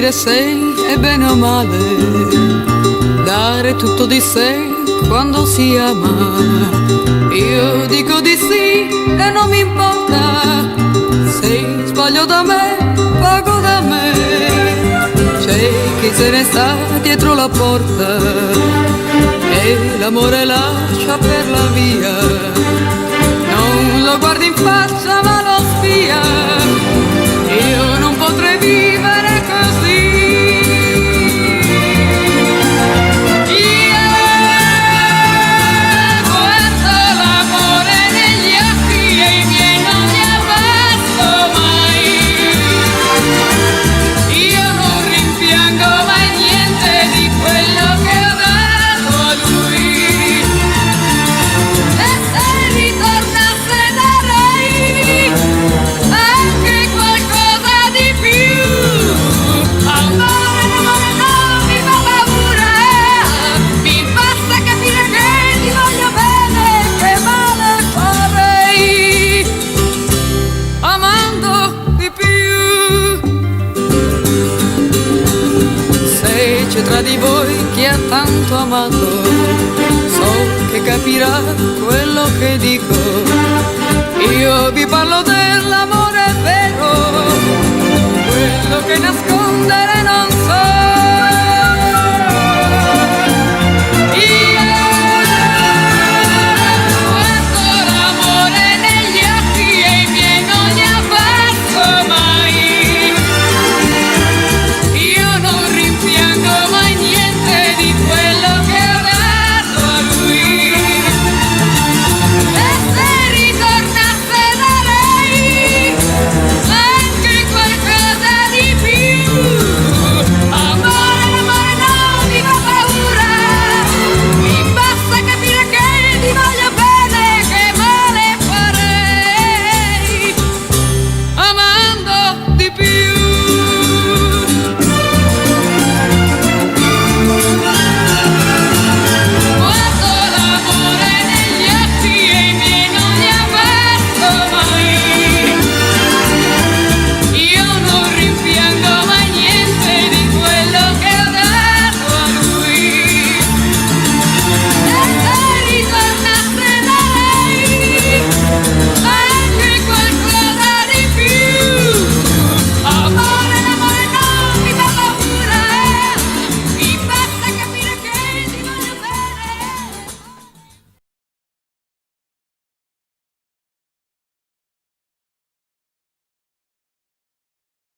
dire sei è bene o male, dare tutto di sé quando si ama. Io dico di sì e non mi importa, se sbaglio da me, pago da me. C'è chi se ne sta dietro la porta e l'amore lascia per la via. Non lo guardi in faccia ma lo spia, io non potrei vivere così. Tra di voi chi ha tanto amato, so che capirà quello che dico. Io vi parlo dell'amore vero, quello che nascondere non so.